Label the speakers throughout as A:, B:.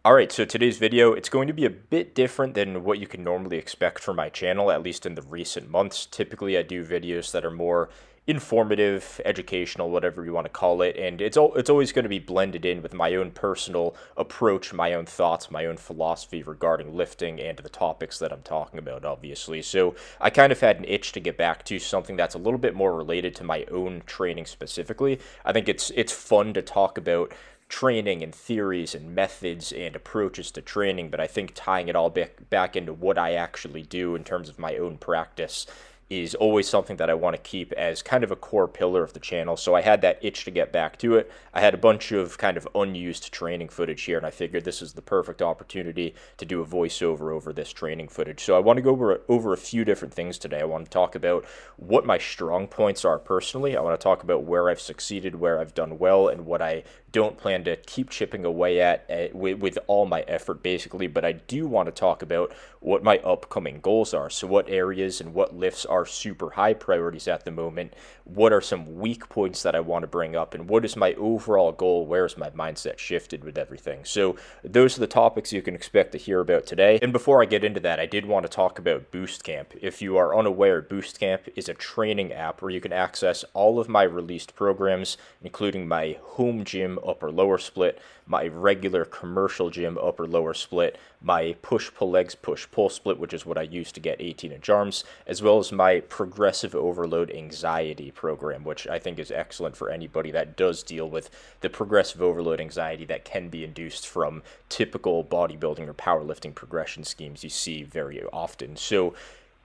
A: Alright, so today's video, it's going to be a bit different than what you can normally expect from my channel, at least in the recent months. Typically, I do videos that are more informative, educational, whatever you want to call it, and it's always going to be blended in with my own personal approach, my own thoughts, my own philosophy regarding lifting and the topics that I'm talking about, obviously. So I kind of had an itch to get back to something that's a little bit more related to my own training specifically. I think it's fun to talk about training and theories and methods and approaches to training, but I think tying it all back into what I actually do in terms of my own practice is always something that I want to keep as kind of a core pillar of the channel. So I had that itch to get back to it. I had a bunch of kind of unused training footage here, and I figured this is the perfect opportunity to do a voiceover over this training footage. So I want to go over a few different things today. I want to talk about what my strong points are personally. I want to talk about where I've succeeded, where I've done well, and what I don't plan to keep chipping away at with all my effort, basically. But I do want to talk about what my upcoming goals are. So what areas and what lifts are super high priorities at the moment, what are some weak points that I want to bring up, and what is my overall goal, where is my mindset shifted with everything. So those are the topics you can expect to hear about today. And before I get into that, I did want to talk about Boost Camp. If you are unaware, Boost Camp is a training app where you can access all of my released programs, including my home gym upper lower split, my regular commercial gym upper lower split, my push pull legs push pull split, which is what I use to get 18-inch arms, as well as my progressive overload anxiety program, which I think is excellent for anybody that does deal with the progressive overload anxiety that can be induced from typical bodybuilding or powerlifting progression schemes you see very often. So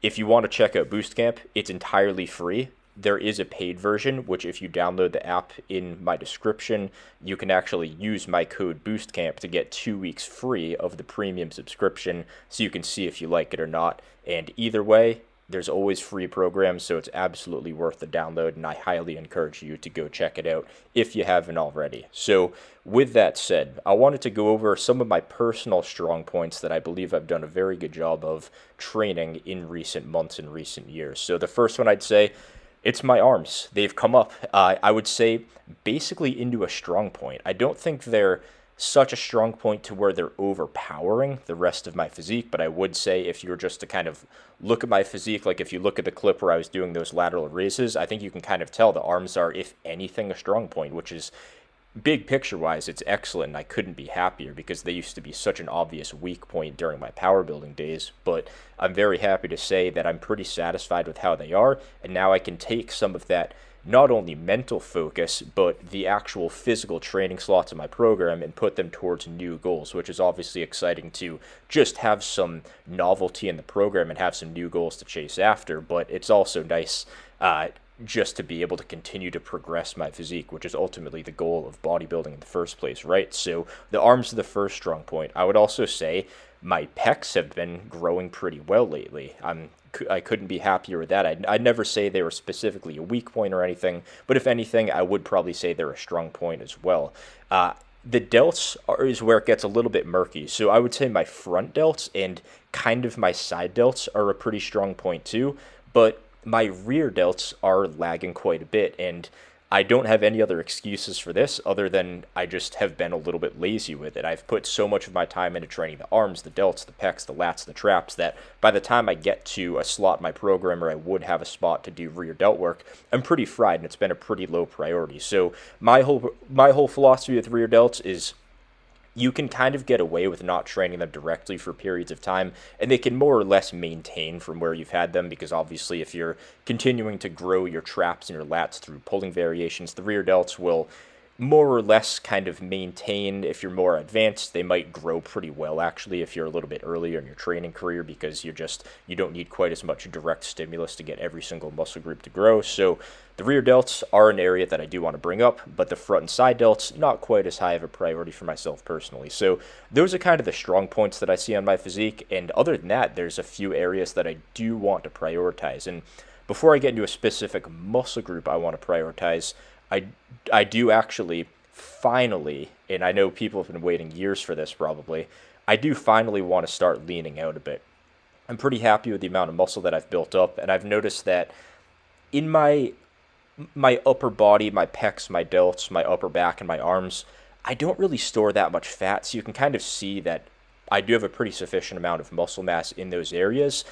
A: if you want to check out Boost Camp, it's entirely free. There is a paid version, which if you download the app in my description, you can actually use my code BOOSTCAMP to get 2 weeks free of the premium subscription, so you can see if you like it or not. And either way, there's always free programs, so it's absolutely worth the download, and I highly encourage you to go check it out if you haven't already. So with that said, I wanted to go over some of my personal strong points that I believe I've done a very good job of training in recent months and recent years. So the first one I'd say, it's my arms. They've come up, I would say, basically into a strong point. I don't think they're such a strong point to where they're overpowering the rest of my physique, but I would say if you were just to kind of look at my physique, like if you look at the clip where I was doing those lateral raises, I think you can kind of tell the arms are, if anything, a strong point, which is big picture wise, it's excellent, and I couldn't be happier because they used to be such an obvious weak point during my power building days. But I'm very happy to say that I'm pretty satisfied with how they are, and now I can take some of that not only mental focus but the actual physical training slots in my program and put them towards new goals, which is obviously exciting to just have some novelty in the program and have some new goals to chase after. But it's also nice just to be able to continue to progress my physique, which is ultimately the goal of bodybuilding in the first place, right? So the arms are the first strong point. I would also say my pecs have been growing pretty well lately. I couldn't be happier with that. I'd never say they were specifically a weak point or anything, but if anything, I would probably say they're a strong point as well. The delts is where it gets a little bit murky. So I would say my front delts and kind of my side delts are a pretty strong point too, but my rear delts are lagging quite a bit, and I don't have any other excuses for this other than I just have been a little bit lazy with it. I've put so much of my time into training the arms, the delts, the pecs, the lats, the traps, that by the time I get to a slot in my program where I would have a spot to do rear delt work, I'm pretty fried, and it's been a pretty low priority. So my whole philosophy with rear delts is you can kind of get away with not training them directly for periods of time, and they can more or less maintain from where you've had them, because obviously if you're continuing to grow your traps and your lats through pulling variations, the rear delts will more or less kind of maintain. If you're more advanced, they might grow pretty well actually if you're a little bit earlier in your training career, because you don't need quite as much direct stimulus to get every single muscle group to grow. So the rear delts are an area that I do want to bring up, but the front and side delts, not quite as high of a priority for myself personally. So those are kind of the strong points that I see on my physique, and other than that, there's a few areas that I do want to prioritize. And before I get into a specific muscle group I want to prioritize, I do actually finally, and I know people have been waiting years for this probably, I do finally want to start leaning out a bit. I'm pretty happy with the amount of muscle that I've built up, and I've noticed that in my upper body, my pecs, my delts, my upper back, and my arms, I don't really store that much fat, so you can kind of see that I do have a pretty sufficient amount of muscle mass in those areas.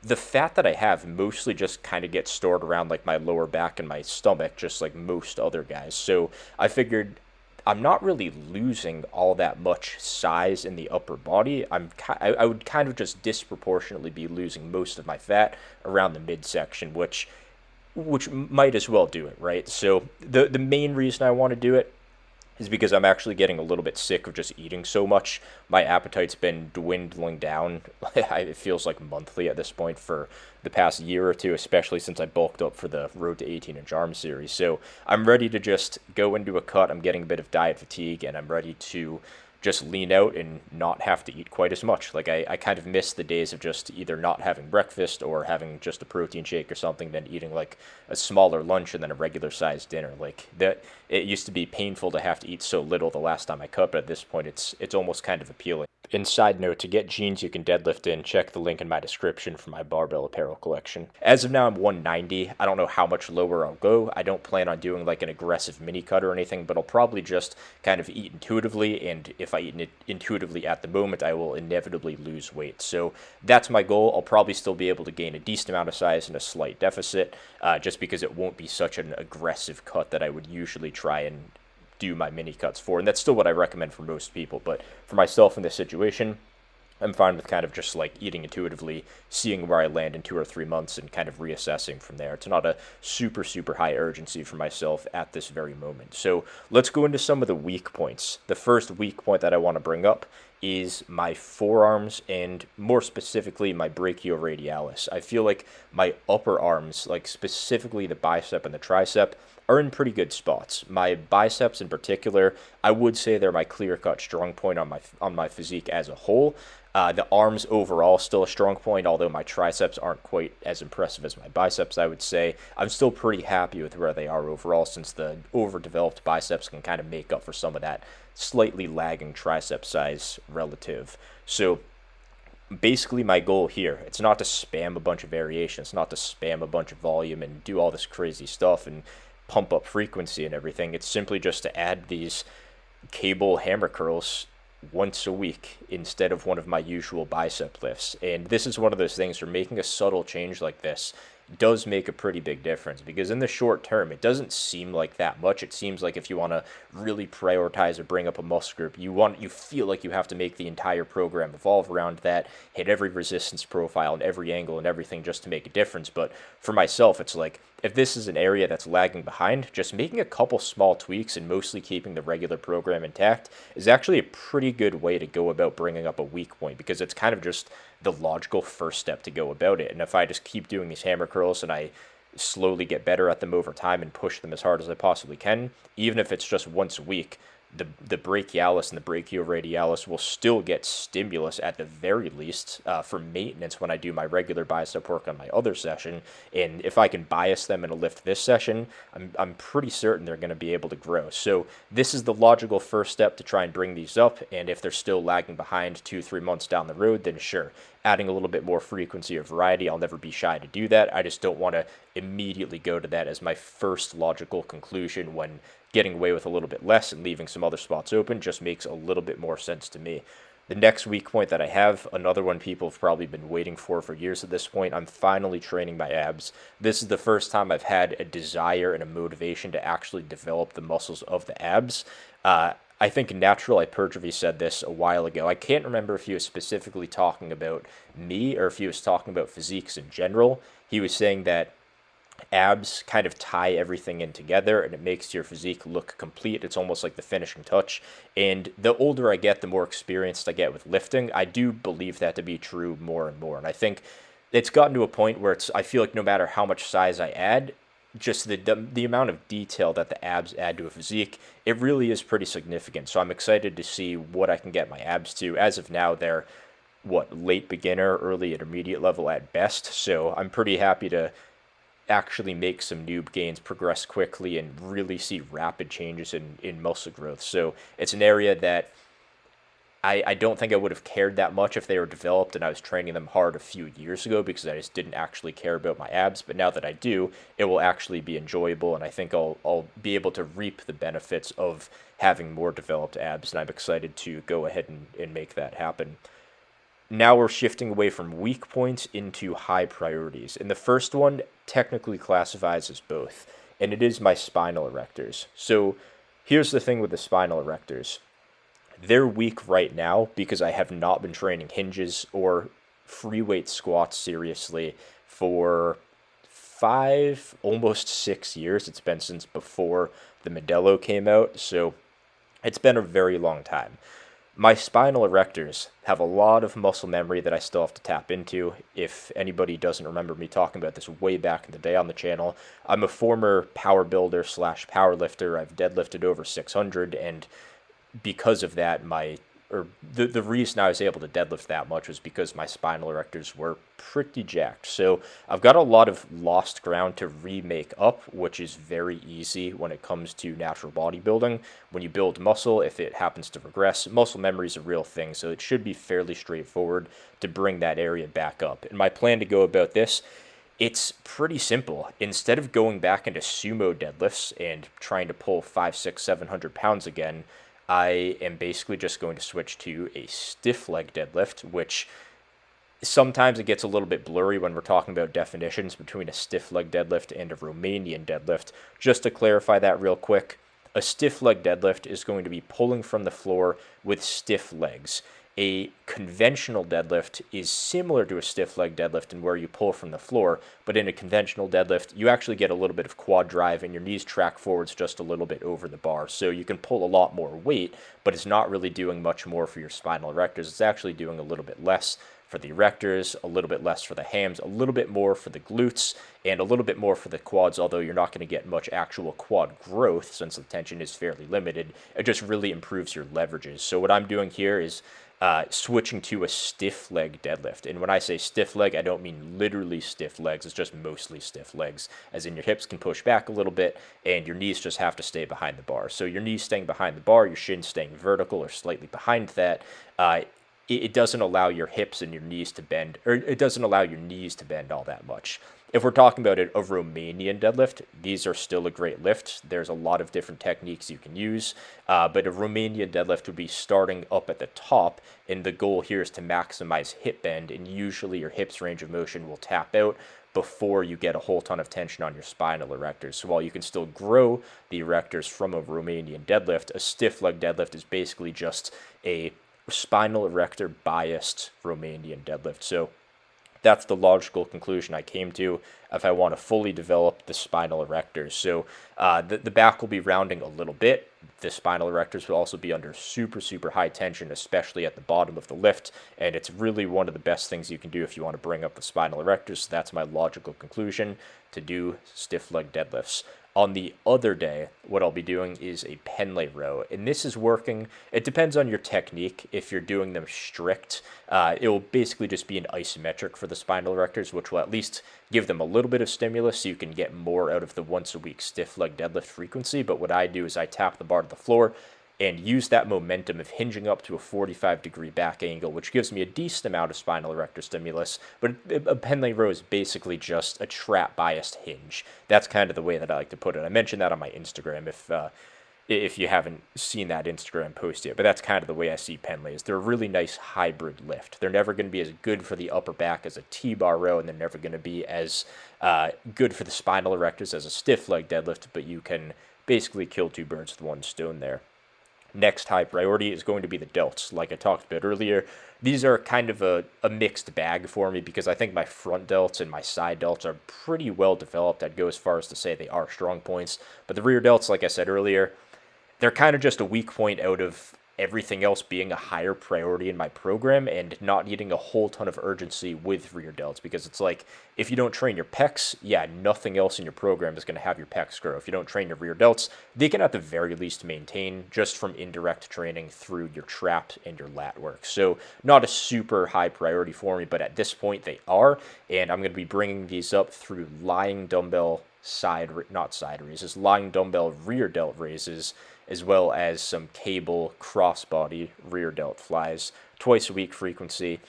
A: The fat that I have mostly just kind of gets stored around like my lower back and my stomach, just like most other guys. So I figured I'm not really losing all that much size in the upper body. I would kind of just disproportionately be losing most of my fat around the midsection, which might as well do it, right? So the main reason I want to do it is because I'm actually getting a little bit sick of just eating so much. My appetite's been dwindling down. It feels like monthly at this point for the past year or two, especially since I bulked up for the Road to 18-inch Arm series. So I'm ready to just go into a cut. I'm getting a bit of diet fatigue, and I'm ready to just lean out and not have to eat quite as much. Like I kind of miss the days of just either not having breakfast or having just a protein shake or something, then eating like a smaller lunch and then a regular sized dinner. Like that, it used to be painful to have to eat so little the last time I cut, but at this point it's almost kind of appealing. And side note, to get jeans you can deadlift in, check the link in my description for my Barbell Apparel collection. As of now, I'm 190. I don't know how much lower I'll go. I don't plan on doing like an aggressive mini cut or anything, but I'll probably just kind of eat intuitively, and if I eat intuitively at the moment, I will inevitably lose weight. So that's my goal. I'll probably still be able to gain a decent amount of size in a slight deficit, just because it won't be such an aggressive cut that I would usually try and do my mini cuts for, and that's still what I recommend for most people. But for myself in this situation, I'm fine with kind of just like eating intuitively, seeing where I land in 2 or 3 months, and kind of reassessing from there. It's not a super high urgency for myself at this very moment. So let's go into some of the weak points. The first weak point that I want to bring up is my forearms, and more specifically my brachioradialis. I feel like my upper arms, like specifically the bicep and the tricep, are in pretty good spots. My biceps in particular, I would say they're my clear-cut strong point on my physique as a whole. The arms overall still a strong point, although my triceps aren't quite as impressive as my biceps, I would say. I'm still pretty happy with where they are overall, since the overdeveloped biceps can kind of make up for some of that slightly lagging tricep size relative. So basically my goal here, it's not to spam a bunch of variation, it's not to spam a bunch of volume and do all this crazy stuff and pump up frequency and everything. It's simply just to add these cable hammer curls once a week instead of one of my usual bicep lifts. And this is one of those things where making a subtle change like this does make a pretty big difference, because in the short term it doesn't seem like that much. It seems like if you want to really prioritize or bring up a muscle group, you feel like you have to make the entire program evolve around that, hit every resistance profile and every angle and everything just to make a difference. But for myself, it's like, if this is an area that's lagging behind, just making a couple small tweaks and mostly keeping the regular program intact is actually a pretty good way to go about bringing up a weak point, because it's kind of just the logical first step to go about it. And if I just keep doing these hammer curls and I slowly get better at them over time and push them as hard as I possibly can, even if it's just once a week, the brachialis and the brachioradialis will still get stimulus at the very least for maintenance when I do my regular bicep work on my other session. And if I can bias them in a lift this session, I'm pretty certain they're going to be able to grow. So this is the logical first step to try and bring these up. And if they're still lagging behind 2-3 months down the road, then sure, adding a little bit more frequency or variety, I'll never be shy to do that. I just don't want to immediately go to that as my first logical conclusion, when getting away with a little bit less and leaving some other spots open just makes a little bit more sense to me. The next weak point that I have, another one people have probably been waiting for years at this point, I'm finally training my abs. This is the first time I've had a desire and a motivation to actually develop the muscles of the abs. I think Natural Hypertrophy said this a while ago. I can't remember if he was specifically talking about me or if he was talking about physiques in general. He was saying that abs kind of tie everything in together and it makes your physique look complete. It's almost like the finishing touch. And the older I get, the more experienced I get with lifting. I do believe that to be true more and more. And I think it's gotten to a point where I feel like no matter how much size I add, just the amount of detail that the abs add to a physique, it really is pretty significant. So I'm excited to see what I can get my abs to. As of now, they're late beginner, early intermediate level at best. So I'm pretty happy to actually make some noob gains, progress quickly, and really see rapid changes in muscle growth. So it's an area that I don't think I would have cared that much if they were developed and I was training them hard a few years ago because I just didn't actually care about my abs. But now that I do, it will actually be enjoyable, and I think I'll be able to reap the benefits of having more developed abs, and I'm excited to go ahead and make that happen. Now we're shifting away from weak points into high priorities. And the first one technically classifies as both, and it is my spinal erectors. So here's the thing with the spinal erectors. They're weak right now because I have not been training hinges or free weight squats seriously for 5, almost 6 years. It's been since before the Modelo came out, so it's been a very long time. My spinal erectors have a lot of muscle memory that I still have to tap into. If anybody doesn't remember me talking about this way back in the day on the channel, I'm a former power builder slash power lifter. I've deadlifted over 600, and because of that, the reason I was able to deadlift that much was because my spinal erectors were pretty jacked. So I've got a lot of lost ground to remake up, which is very easy when it comes to natural bodybuilding. When you build muscle, if it happens to regress, muscle memory is a real thing, so it should be fairly straightforward to bring that area back up. And my plan to go about this, it's pretty simple. Instead of going back into sumo deadlifts and trying to pull 5, 6, 700 pounds again, I am basically just going to switch to a stiff leg deadlift, which sometimes it gets a little bit blurry when we're talking about definitions between a stiff leg deadlift and a Romanian deadlift. Just to clarify that real quick, a stiff leg deadlift is going to be pulling from the floor with stiff legs. A conventional deadlift is similar to a stiff leg deadlift in where you pull from the floor, but in a conventional deadlift, you actually get a little bit of quad drive and your knees track forwards just a little bit over the bar. So you can pull a lot more weight, but it's not really doing much more for your spinal erectors. It's actually doing a little bit less for the erectors, a little bit less for the hams, a little bit more for the glutes, and a little bit more for the quads, although you're not going to get much actual quad growth since the tension is fairly limited. It just really improves your leverages. So what I'm doing here is switching to a stiff leg deadlift. And when I say stiff leg, I don't mean literally stiff legs. It's just mostly stiff legs, as in your hips can push back a little bit and your knees just have to stay behind the bar. So your knees staying behind the bar, your shins staying vertical or slightly behind that, it doesn't allow your hips and your knees to bend, or it doesn't allow your knees to bend all that much. If we're talking about a Romanian deadlift, these are still a great lift. There's a lot of different techniques you can use, but a Romanian deadlift would be starting up at the top, and the goal here is to maximize hip bend, and usually your hips range of motion will tap out before you get a whole ton of tension on your spinal erectors. So while you can still grow the erectors from a Romanian deadlift, a stiff leg deadlift is basically just a spinal erector biased Romanian deadlift. So that's the logical conclusion I came to if I want to fully develop the spinal erectors. So the back will be rounding a little bit. The spinal erectors will also be under super, super high tension, especially at the bottom of the lift. And it's really one of the best things you can do if you want to bring up the spinal erectors. So that's my logical conclusion, to do stiff leg deadlifts. On the other day, what I'll be doing is a Penlay row, and this is working. It depends on your technique. If you're doing them strict, it will basically just be an isometric for the spinal erectors, which will at least give them a little bit of stimulus so you can get more out of the once a week stiff leg deadlift frequency. But what I do is I tap the bar to the floor and use that momentum of hinging up to a 45-degree back angle, which gives me a decent amount of spinal erector stimulus. But a Penlay row is basically just a trap-biased hinge. That's kind of the way that I like to put it. I mentioned that on my Instagram if you haven't seen that Instagram post yet. But that's kind of the way I see Penlays. They're a really nice hybrid lift. They're never going to be as good for the upper back as a T-bar row, and they're never going to be as good for the spinal erectors as a stiff leg deadlift, but you can basically kill two birds with one stone there. Next high priority is going to be the delts. Like I talked about earlier, these are kind of a mixed bag for me because I think my front delts and my side delts are pretty well developed. I'd go as far as to say they are strong points. But the rear delts, like I said earlier, they're kind of just a weak point out of everything else being a higher priority in my program and not needing a whole ton of urgency with rear delts, because it's like, if you don't train your pecs, yeah, nothing else in your program is going to have your pecs grow. If you don't train your rear delts, they can at the very least maintain just from indirect training through your trap and your lat work. So not a super high priority for me, but at this point they are, and I'm going to be bringing these up through lying dumbbell lying dumbbell rear delt raises as well as some cable crossbody rear delt flies, twice a week frequency,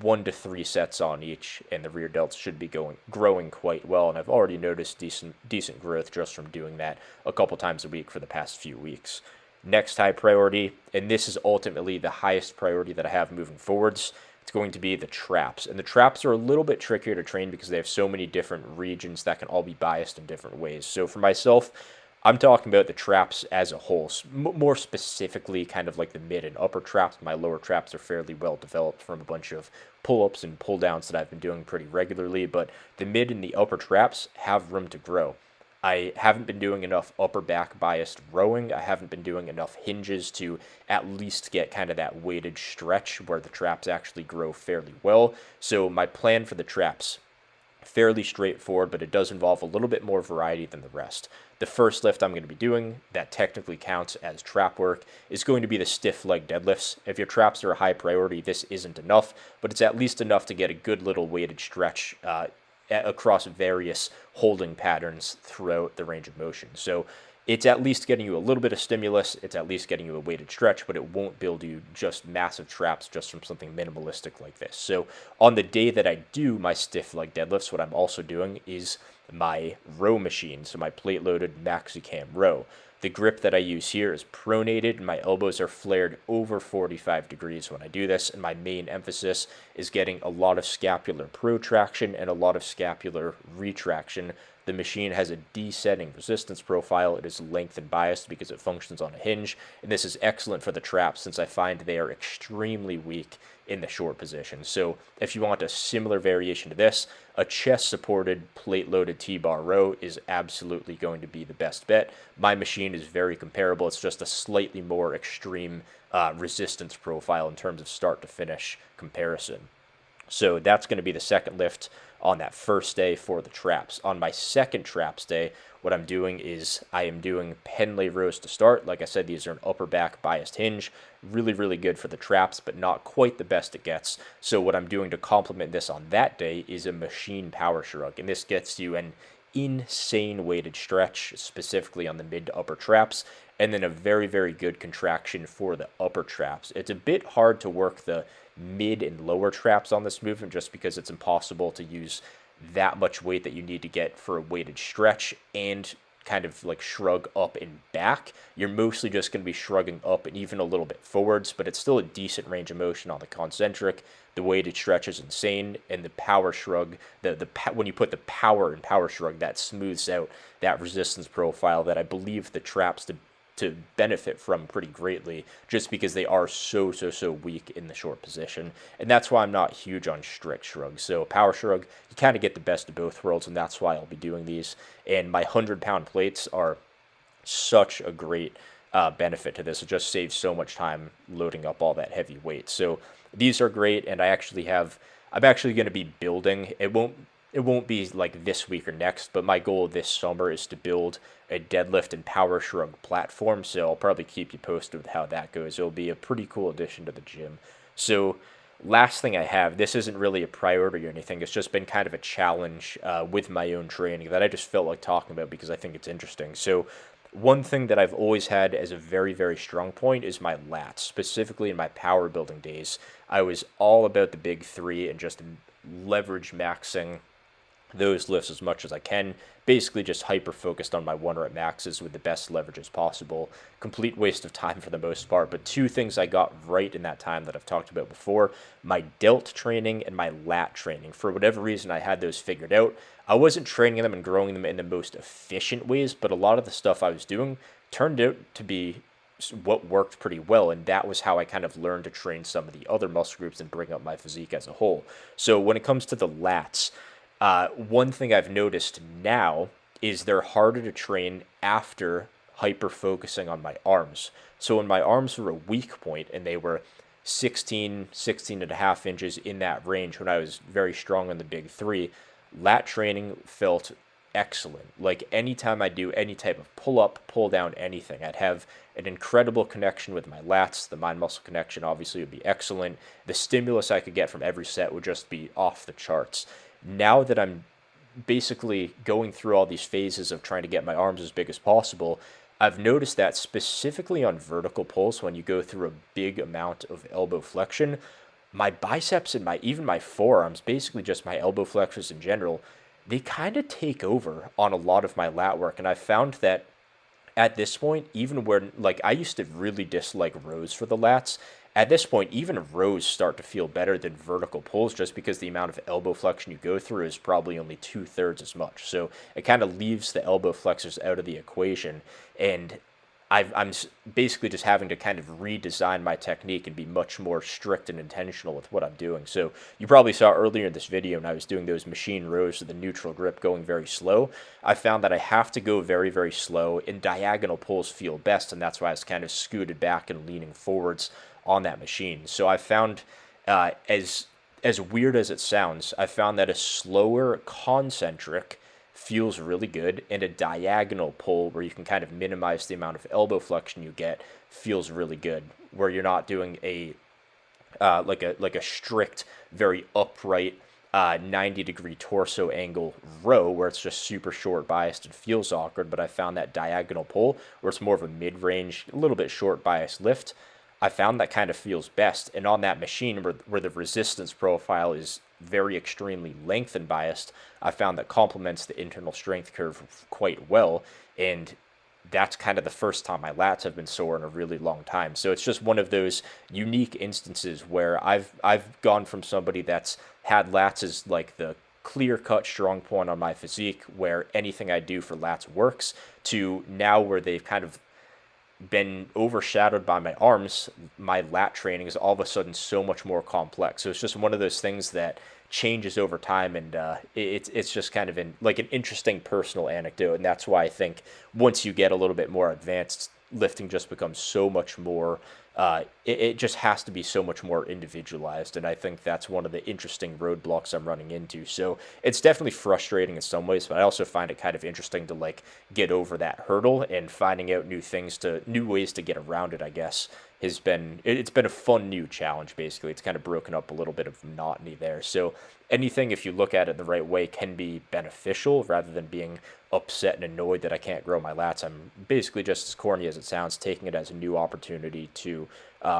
A: 1 to 3 sets on each, and the rear delts should be growing quite well. And I've already noticed decent growth just from doing that a couple times a week for the past few weeks. Next high priority, and this is ultimately the highest priority that I have moving forwards, it's going to be the traps. And the traps are a little bit trickier to train because they have so many different regions that can all be biased in different ways. So for myself, I'm talking about the traps as a whole, more specifically kind of like the mid and upper traps. My lower traps are fairly well developed from a bunch of pull-ups and pull-downs that I've been doing pretty regularly, but the mid and the upper traps have room to grow. I haven't been doing enough upper back biased rowing. I haven't been doing enough hinges to at least get kind of that weighted stretch where the traps actually grow fairly well. So my plan for the traps, fairly straightforward, but it does involve a little bit more variety than the rest. The first lift I'm going to be doing that technically counts as trap work is going to be the stiff leg deadlifts. If your traps are a high priority, this isn't enough, but it's at least enough to get a good little weighted stretch across various holding patterns throughout the range of motion. So it's at least getting you a little bit of stimulus, it's at least getting you a weighted stretch, but it won't build you just massive traps just from something minimalistic like this. So on the day that I do my stiff leg deadlifts, what I'm also doing is my row machine, so my plate-loaded maxi-cam row. The grip that I use here is pronated, and my elbows are flared over 45 degrees when I do this, and my main emphasis is getting a lot of scapular protraction and a lot of scapular retraction. The machine has a descending resistance profile. It is length and biased because it functions on a hinge, and this is excellent for the traps since I find they are extremely weak in the short position. So if you want a similar variation to this, a chest-supported plate-loaded T-bar row is absolutely going to be the best bet. My machine is very comparable. It's just a slightly more extreme resistance profile in terms of start-to-finish comparison. So that's going to be the second lift on that first day for the traps. On my second traps day, what I'm doing is I am doing Pendlay rows to start. Like I said, these are an upper back biased hinge. Really, really good for the traps, but not quite the best it gets. So what I'm doing to complement this on that day is a machine power shrug. And this gets you an insane weighted stretch, specifically on the mid to upper traps, and then a very, very good contraction for the upper traps. It's a bit hard to work the mid and lower traps on this movement just because it's impossible to use that much weight that you need to get for a weighted stretch and kind of like shrug up and back. You're mostly just going to be shrugging up and even a little bit forwards, but it's still a decent range of motion on the concentric. The weighted stretch is insane, and the power shrug, when you put the power in power shrug, that smooths out that resistance profile that I believe the traps to benefit from pretty greatly, just because they are so weak in the short position. And that's why I'm not huge on strict shrugs. So power shrug, you kind of get the best of both worlds, and that's why I'll be doing these. And my 100-pound plates are such a great benefit to this. It just saves so much time loading up all that heavy weight. So these are great, and I'm actually going to be building. It won't be like this week or next, but my goal this summer is to build a deadlift and power shrug platform, so I'll probably keep you posted with how that goes. It'll be a pretty cool addition to the gym. So last thing I have, this isn't really a priority or anything, it's just been kind of a challenge with my own training that I just felt like talking about because I think it's interesting. So one thing that I've always had as a very, very strong point is my lats. Specifically in my power building days, I was all about the big three and just leverage maxing those lifts as much as I can, basically just hyper focused on my 1 rep maxes with the best leverages possible. Complete waste of time for the most part, but two things I got right in that time that I've talked about before: my delt training and my lat training. For whatever reason, I had those figured out. I wasn't training them and growing them in the most efficient ways, but a lot of the stuff I was doing turned out to be what worked pretty well, and that was how I kind of learned to train some of the other muscle groups and bring up my physique as a whole. So when it comes to the lats, one thing I've noticed now is they're harder to train after hyper focusing on my arms. So when my arms were a weak point and they were 16 and a half inches in that range when I was very strong on the big three, lat training felt excellent. Like anytime I do any type of pull up, pull down, anything, I'd have an incredible connection with my lats. The mind muscle connection obviously would be excellent. The stimulus I could get from every set would just be off the charts. Now that I'm basically going through all these phases of trying to get my arms as big as possible, I've noticed that specifically on vertical pulls, when you go through a big amount of elbow flexion, my biceps and my even my forearms, basically just my elbow flexors in general, they kind of take over on a lot of my lat work. And I found that at this point, even when like I used to really dislike rows for the lats, at this point, even rows start to feel better than vertical pulls just because the amount of elbow flexion you go through is probably only 2/3 as much. So it kind of leaves the elbow flexors out of the equation. And basically just having to kind of redesign my technique and be much more strict and intentional with what I'm doing. So you probably saw earlier in this video when I was doing those machine rows with the neutral grip going very slow, I found that I have to go very, very slow, and diagonal pulls feel best, and that's why I was kind of scooted back and leaning forwards on that machine. So I found, as weird as it sounds, I found that a slower concentric feels really good, and a diagonal pull where you can kind of minimize the amount of elbow flexion you get feels really good, where you're not doing a like a strict, very upright 90-degree torso angle row where it's just super short biased and feels awkward. But I found that diagonal pull where it's more of a mid-range, a little bit short bias lift, I found that kind of feels best. And on that machine where the resistance profile is very extremely lengthened biased, I found that complements the internal strength curve quite well. And that's kind of the first time my lats have been sore in a really long time. So it's just one of those unique instances where I've gone from somebody that's had lats as like the clear-cut strong point on my physique, where anything I do for lats works, to now where they've kind of been overshadowed by my arms. My lat training is all of a sudden so much more complex. So it's just one of those things that changes over time, and it's just kind of like an interesting personal anecdote. And that's why I think once you get a little bit more advanced, lifting just becomes so much more. It just has to be so much more individualized, and I think that's one of the interesting roadblocks I'm running into. So it's definitely frustrating in some ways, but I also find it kind of interesting to like get over that hurdle, and finding out new ways to get around it, I guess, it's been a fun new challenge. Basically, it's kind of broken up a little bit of monotony there. So anything, if you look at it the right way, can be beneficial rather than being upset and annoyed that I can't grow my lats. I'm basically, just as corny as it sounds, taking it as a new opportunity to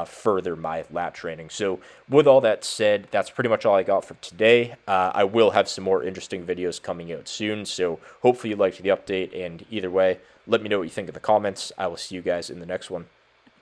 A: further my lat training. So with all that said, that's pretty much all I got for today. I will have some more interesting videos coming out soon, so hopefully you liked the update, and either way, let me know what you think in the comments. I will see you guys in the next one.